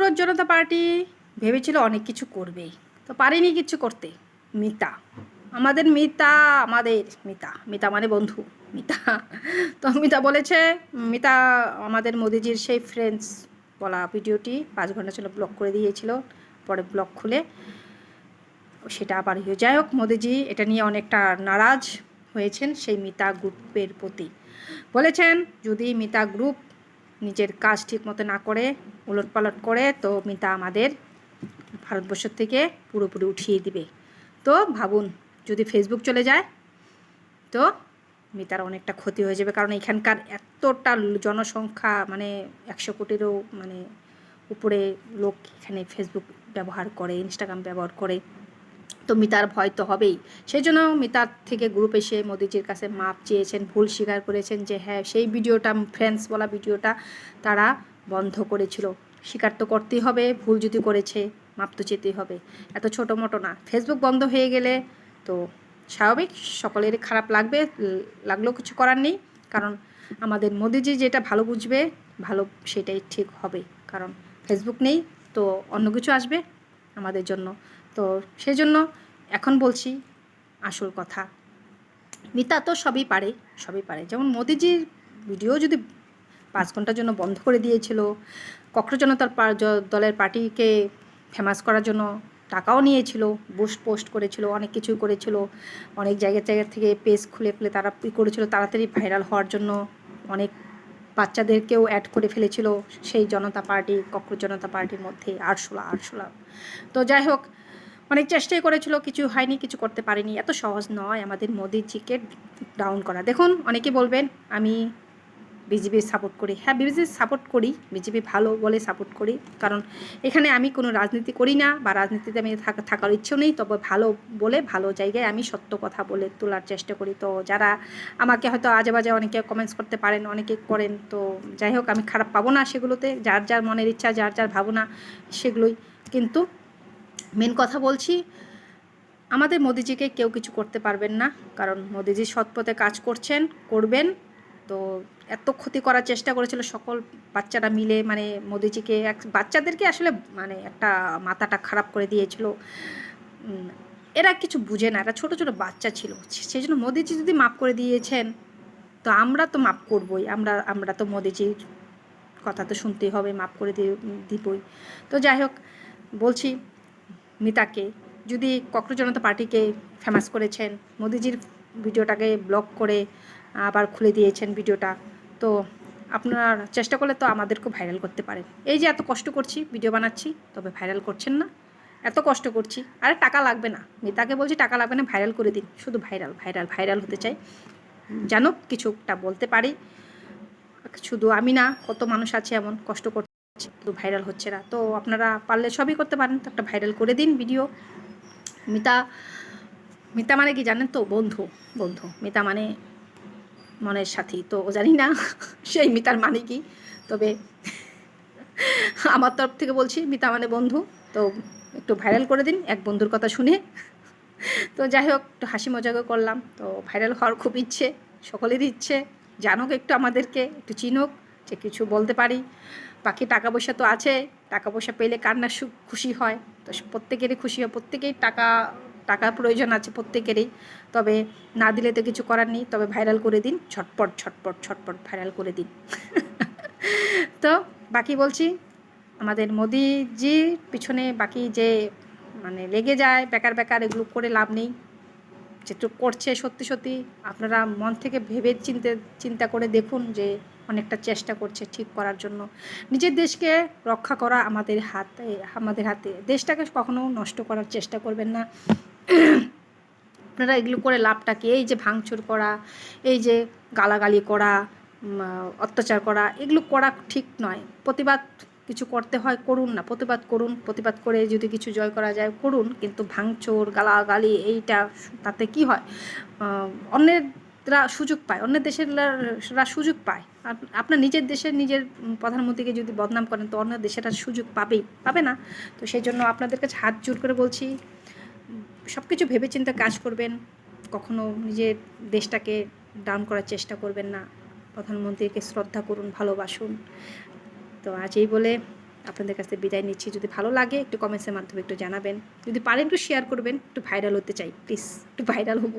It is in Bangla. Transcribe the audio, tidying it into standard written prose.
ককরোচ জনতা পার্টি ভেবেছিল অনেক কিছু করবে, তো পারেনি কিছু করতে। মিতা, আমাদের মিতা, মিতা মানে বন্ধু মিতা। তো মিতা বলেছে, মিতা আমাদের মোদিজির সেই ফ্রেন্ডস বলা ভিডিওটি 5 ঘন্টা ছিল ব্লক করে দিয়েছিল, পরে ব্লক খুলে সেটা আবার যাই হোক, মোদিজি এটা নিয়ে অনেকটা নারাজ হয়েছেন সেই মিতা গ্রুপের প্রতি। বলেছেন যদি মিতা গ্রুপ নিজের কাজ ঠিক মতো না করে, উলটপালট করে, তো মিতা আমাদের ভারতবর্ষ থেকে পুরোপুরি উঠিয়ে দিবে। তো ভাবুন, যদি ফেসবুক চলে যায় তো মিতার অনেকটা ক্ষতি হয়ে যাবে, কারণ এখানকার এতটা জনসংখ্যা মানে 100 কোটিরও মানে উপরে লোক এখানে ফেসবুক ব্যবহার করে, ইনস্টাগ্রাম ব্যবহার করে। তো মিতার ভয় তো হবেই। সেই জন্য মিতার থেকে গ্রুপ এসে মোদিজির কাছে মাপ চেয়েছেন, ভুল স্বীকার করেছেন যে হ্যাঁ সেই ভিডিওটা ফ্রেন্ডস বলা ভিডিওটা তারা বন্ধ করেছিল। স্বীকার তো করতেই হবে, ভুল যদি করেছে মাপ তো চেতেই হবে, এত ছোটো মোটো না। ফেসবুক বন্ধ হয়ে গেলে তো স্বাভাবিক সকলেরই খারাপ লাগলেও কিছু করার নেই, কারণ আমাদের মোদিজি যেটা ভালো বুঝবে ভালো সেটাই ঠিক হবে, কারণ ফেসবুক নেই তো অন্য কিছু আসবে আমাদের জন্য। তো সেই জন্য এখন বলছি আসল কথা, মিতা তো সবই পারে, যেমন মোদিজির ভিডিও যদি 5 ঘন্টার জন্য বন্ধ করে দিয়েছিল, ককরোচ জনতার দলের পার্টিকে ফেমাস করার জন্য টাকাও নিয়েছিল, বুস্ট পোস্ট করেছিল, অনেক কিছুই করেছিল, অনেক জায়গা থেকে পেজ খুলে তারা করেছিল তাড়াতাড়ি ভাইরাল হওয়ার জন্য, অনেক বাচ্চাদেরকেও অ্যাড করে ফেলেছিল সেই জনতা পার্টি, ককরোচ জনতা পার্টির মধ্যে আরশোলা। তো যাই হোক, অনেক চেষ্টাই করেছিল, কিছু হয়নি, কিছু করতে পারেনি। এত সহজ নয় আমাদের মোদিজিকে ডাউন করা। দেখুন, অনেকে বলবেন আমি বিজেপির সাপোর্ট করি। হ্যাঁ, বিজেপির সাপোর্ট করি, বিজেপি ভালো বলে সাপোর্ট করি, কারণ এখানে আমি কোনো রাজনীতি করি না বা রাজনীতিতে আমি থাকার ইচ্ছেও নেই। তবে ভালো বলে ভালো জায়গায় আমি সত্য কথা বলে তোলার চেষ্টা করি। তো যারা আমাকে হয়তো আজে বাজে অনেকে কমেন্টস করতে পারেন, অনেকে করেন, তো যাই হোক আমি খারাপ পাবো না সেগুলোতে, যার যার মনের ইচ্ছা, যার যার ভাবনা সেগুলোই। কিন্তু মেন কথা বলছি, আমাদের মোদিজিকে কেউ কিছু করতে পারবেন না, কারণ মোদিজি সৎ পথে কাজ করবেন। তো এত ক্ষতি করার চেষ্টা করেছিল সকল বাচ্চারা মিলে, মানে মোদিজিকে বাচ্চাদেরকে আসলে মানে একটা মাথাটা খারাপ করে দিয়েছিল। এরা কিছু বুঝে না, এরা ছোটো ছোটো বাচ্চা ছিল। সেই জন্য মোদিজি যদি মাফ করে দিয়েছেন তো আমরা তো মাফ করবই, আমরা তো মোদিজির কথা তো শুনতেই হবে, মাফ করে দিবই। তো যাই হোক, বলছি মিতাকে যদি ককরোচ জনতা পার্টিকে ফেমাস করেছেন, মোদিজির ভিডিওটাকে ব্লক করে আবার খুলে দিয়েছেন ভিডিওটা, তো আপনার চেষ্টা করলে তো আমাদেরকেও ভাইরাল করতে পারেন। এই যে এত কষ্ট করছি, ভিডিও বানাচ্ছি, তবে ভাইরাল করছেন না। এত কষ্ট করছি, আরে টাকা লাগবে না, মিতাকে বলছি টাকা লাগবে না, ভাইরাল করে দিন, শুধু ভাইরাল হতে চাই, জানুক কিছুটা বলতে পারি। শুধু আমি না, কত মানুষ আছে এমন কষ্ট করছে, শুধু ভাইরাল হচ্ছে না। তো আপনারা পারলে সবই করতে পারেন, তো একটা ভাইরাল করে দিন ভিডিও। মিতা মানে কি জানেন তো? বন্ধু। মিতা মানে মনের সাথী, তো জানি না সেই মিতার মানে কি, তবে আমার তরফ থেকে বলছি মিতা মানে বন্ধু। তো একটু ভাইরাল করে দিন এক বন্ধুর কথা শুনে। তো যাই হোক, একটু হাসি মজাকও করলাম। তো ভাইরাল হওয়ার খুব ইচ্ছে, সকলেরই ইচ্ছে, জানুক একটু, আমাদেরকে একটু চিনুক, যে কিছু বলতে পারি। বাকি টাকা পয়সা তো আছে, টাকা পয়সা পেলে কার না খুশি হয়। তো প্রত্যেকেরই খুশি হয়, প্রত্যেকেই টাকার প্রয়োজন আছে প্রত্যেকেরই, তবে না দিলে তো কিছু করার নেই। তবে ভাইরাল করে দিন, ছটপট ভাইরাল করে দিন। তো বাকি বলছি, আমাদের মোদিজির পিছনে বাকি যে মানে লেগে যায় বেকার এগুলো করে লাভ নেই। যেটুকু করছে সত্যি আপনারা মন থেকে ভেবে চিন্তা করে দেখুন যে অনেকটা চেষ্টা করছে ঠিক করার জন্য। নিজের দেশকে রক্ষা করা আমাদের হাতে। দেশটাকে কখনো নষ্ট করার চেষ্টা করবেন না। আপনারা এগুলো করে লাভটা কি? এই যে ভাঙচুর করা, এই যে গালাগালি করা, অত্যাচার করা, এগুলো করা ঠিক নয়। প্রতিবাদ কিছু করতে হয়, করুন না, প্রতিবাদ করে যদি কিছু জয় করা যায় করুন, কিন্তু ভাঙচুর গালাগালি এইটা তাতে কি হয়? অন্যেরা সুযোগ পায়, অন্যের দেশেররা সুযোগ পায়। আপনার নিজের দেশের নিজের প্রধানমন্ত্রীকে যদি বদনাম করেন তো অন্য দেশেরা সুযোগ পাবে না। তো সেই জন্য আপনাদের কাছে হাত জোর করে বলছি, সব কিছু ভেবেচিন্তে কাজ করবেন, কখনো নিজের দেশটাকে ডাউন করার চেষ্টা করবেন না। প্রধানমন্ত্রীকে শ্রদ্ধা করুন, ভালোবাসুন। তো আজ এই বলে আপনাদের কাছ থেকে বিদায় নিচ্ছি। যদি ভালো লাগে একটু কমেন্টসের মাধ্যমে একটু জানাবেন, যদি পারেন একটু শেয়ার করবেন, একটু ভাইরাল হতে চাই প্লিজ, একটু ভাইরাল হবো।